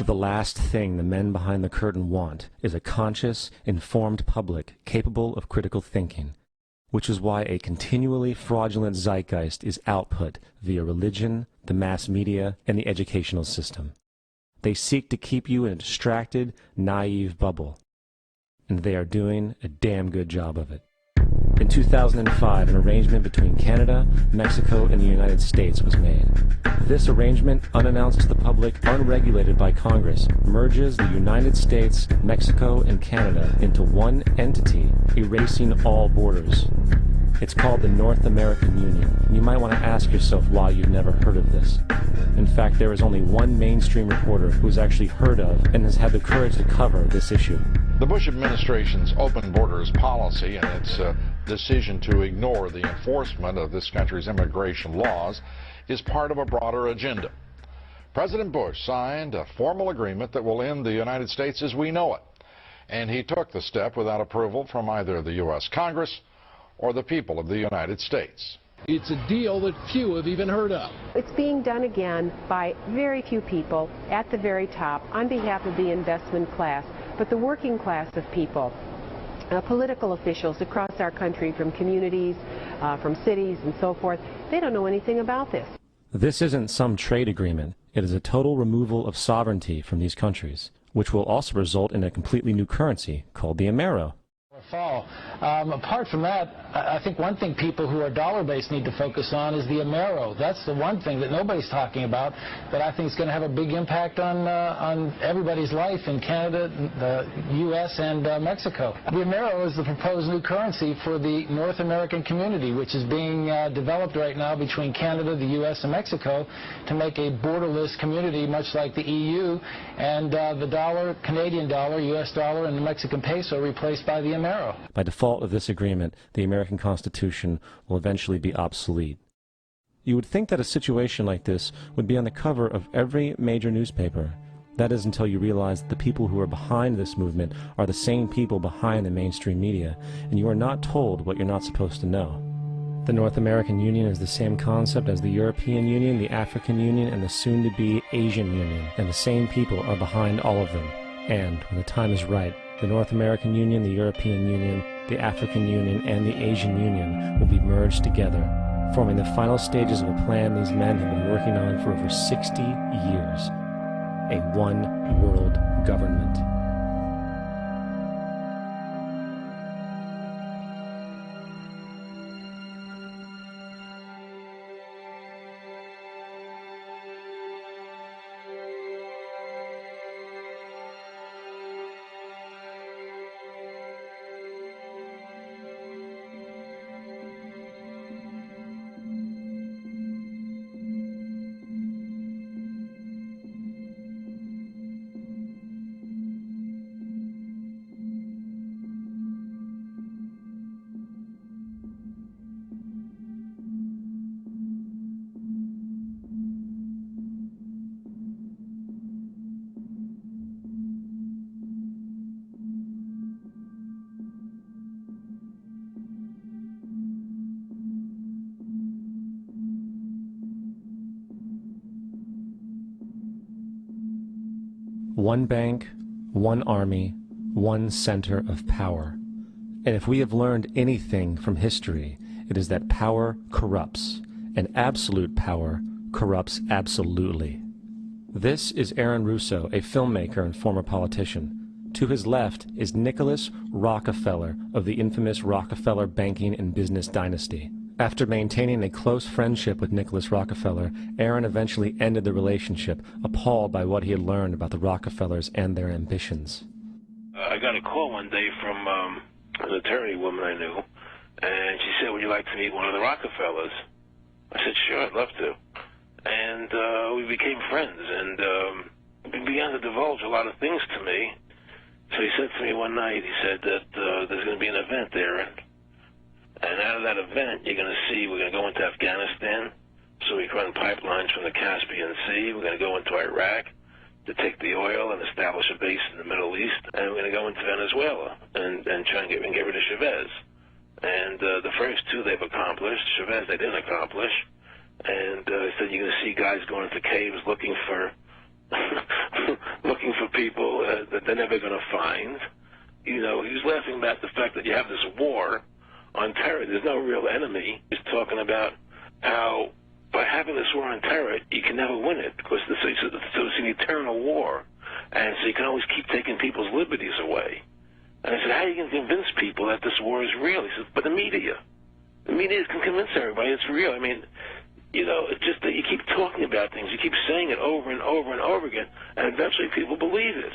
The last thing the men behind the curtain want is a conscious, informed public capable of critical thinking, which is why a continually fraudulent zeitgeist is output via religion, the mass media, and the educational system. They seek to keep you in a distracted, naive bubble, and they are doing a damn good job of it. In 2005, an arrangement between Canada, Mexico, and the United States was made. This arrangement, unannounced to the public, unregulated by Congress, merges the United States, Mexico, and Canada into one entity, erasing all borders. It's called the North American Union. You might want to ask yourself why you've never heard of this. In fact, there is only one mainstream reporter who has actually heard of and has had the courage to cover this issue. The Bush administration's open borders policy and its decision to ignore the enforcement of this country's immigration laws is part of a broader agenda. President Bush signed a formal agreement that will end the United States as we know it, and he took the step without approval from either the U.S. Congress or the people of the United States. It's a deal that few have even heard of. It's being done again by very few people at the very top on behalf of the investment class, but the working class of people, political officials across our country, from communities, from cities and so forth, they don't know anything about this. This isn't some trade agreement. It is a total removal of sovereignty from these countries, which will also result in a completely new currency called the Amero. Fall. Apart from that, I think one thing people who are dollar-based need to focus on is the Amero. That's the one thing that nobody's talking about that I think is going to have a big impact on everybody's life in Canada, the U.S., and Mexico. The Amero is the proposed new currency for the North American community, which is being developed right now between Canada, the U.S., and Mexico to make a borderless community, much like the EU, and the dollar, Canadian dollar, U.S. dollar, and the Mexican peso replaced by the Amero. By default of this agreement, the American Constitution will eventually be obsolete. You would think that a situation like this would be on the cover of every major newspaper. That is until you realize that the people who are behind this movement are the same people behind the mainstream media, and you are not told what you're not supposed to know. The North American Union is the same concept as the European Union, the African Union, and the soon-to-be Asian Union, and the same people are behind all of them. And, when the time is right, the North American Union, the European Union, the African Union, and the Asian Union will be merged together, forming the final stages of a plan these men have been working on for over 60 years. A one-world government. One bank, one army, one center of power. And if we have learned anything from history, it is that power corrupts, and absolute power corrupts absolutely. This is Aaron Russo, a filmmaker and former politician. To his left is Nicholas Rockefeller of the infamous Rockefeller banking and business dynasty. After maintaining a close friendship with Nicholas Rockefeller, Aaron eventually ended the relationship, appalled by what he had learned about the Rockefellers and their ambitions. I got a call one day from an attorney woman I knew, and she said, "Would you like to meet one of the Rockefellers?" I said, "Sure, I'd love to." And we became friends, and he began to divulge a lot of things to me. So he said to me one night, he said that there's going to be an event there, and out of that event, you're going to see we're going to go into Afghanistan, so we can run pipelines from the Caspian Sea. We're going to go into Iraq to take the oil and establish a base in the Middle East, and we're going to go into Venezuela and try and get rid of Chavez. And the first two they've accomplished. Chavez they didn't accomplish. And he said you're going to see guys going into caves looking for they're never going to find. You know, he was laughing about the fact that you have this war on terror. There's no real enemy. He's talking about how by having this war on terror, you can never win it because it's an eternal war. And so you can always keep taking people's liberties away. And I said, how are you going to convince people that this war is real? He said, but the media can convince everybody it's real. I mean, you know, it's just that you keep talking about things. You keep saying it over and over and over again, and eventually people believe it.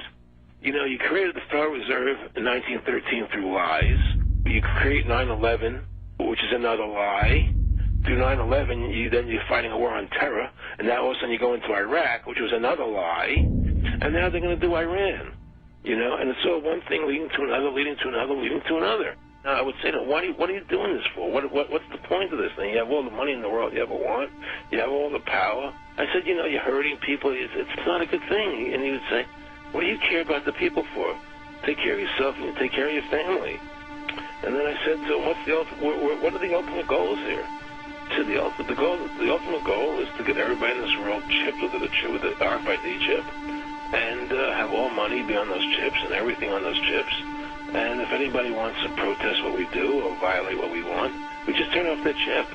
You know, you created the Federal Reserve in 1913 through lies. You create 9/11, which is another lie. Through 9/11, you're fighting a war on terror, and now all of a sudden you go into Iraq, which was another lie, and now they're going to do Iran. You know, and it's all one thing leading to another, leading to another, leading to another. Now, I would say to them, what are you doing this for? What's the point of this thing? You have all the money in the world you ever want. You have all the power. I said, you know, you're hurting people. It's not a good thing. And he would say, what do you care about the people for? Take care of yourself and you take care of your family. And then I said, so what are the ultimate goals here? He said, the ultimate goal is to get everybody in this world chipped with the RFID chip and have all money be on those chips and everything on those chips. And if anybody wants to protest what we do or violate what we want, we just turn off their chip.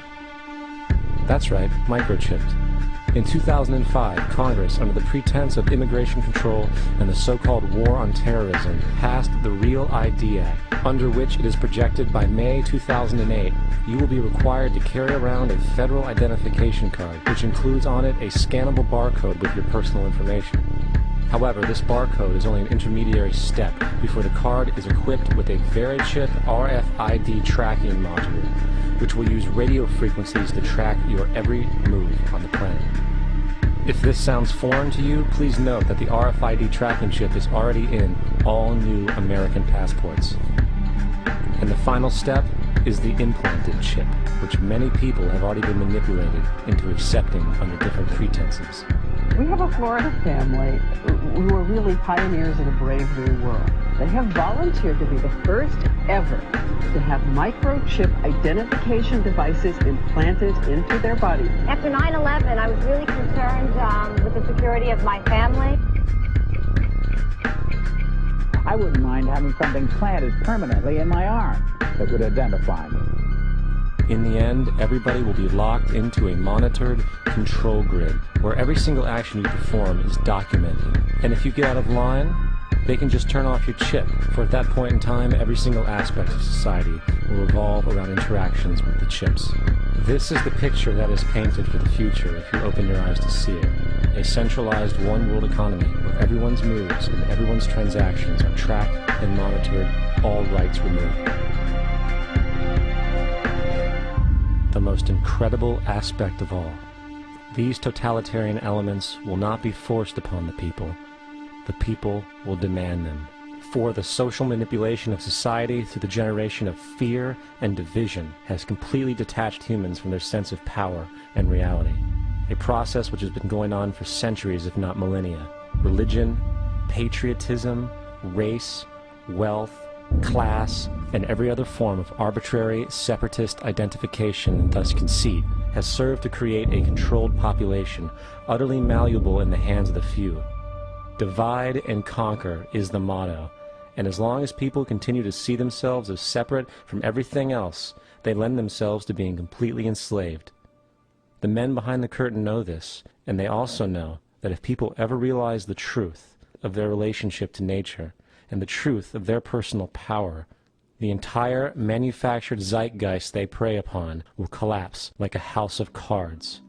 That's right, microchipped. In 2005, Congress, under the pretense of immigration control and the so-called war on terrorism, passed the REAL ID Act, under which it is projected by May 2008, you will be required to carry around a federal identification card, which includes on it a scannable barcode with your personal information. However, this barcode is only an intermediary step before the card is equipped with a VeriChip RFID tracking module, which will use radio frequencies to track your every move on the planet. If this sounds foreign to you, please note that the RFID tracking chip is already in all new American passports. And the final step is the implanted chip, which many people have already been manipulated into accepting under different pretenses. We have a Florida family who are really pioneers of a brave new world. They have volunteered to be the first ever to have microchip identification devices implanted into their body. After 9/11, I was really concerned with the security of my family. I wouldn't mind having something planted permanently in my arm that would identify me. In the end, everybody will be locked into a monitored control grid where every single action you perform is documented. And if you get out of line, they can just turn off your chip, for at that point in time, every single aspect of society will revolve around interactions with the chips. This is the picture that is painted for the future if you open your eyes to see it. A centralized one-world economy where everyone's moves and everyone's transactions are tracked and monitored, all rights removed. The most incredible aspect of all, these totalitarian elements will not be forced upon the people. The people will demand them. For the social manipulation of society through the generation of fear and division has completely detached humans from their sense of power and reality. A process which has been going on for centuries, if not millennia. Religion, patriotism, race, wealth, class, and every other form of arbitrary, separatist identification and thus conceit has served to create a controlled population, utterly malleable in the hands of the few. Divide and conquer is the motto, and as long as people continue to see themselves as separate from everything else, they lend themselves to being completely enslaved. The men behind the curtain know this, and they also know that if people ever realize the truth of their relationship to nature, and the truth of their personal power, the entire manufactured zeitgeist they prey upon will collapse like a house of cards.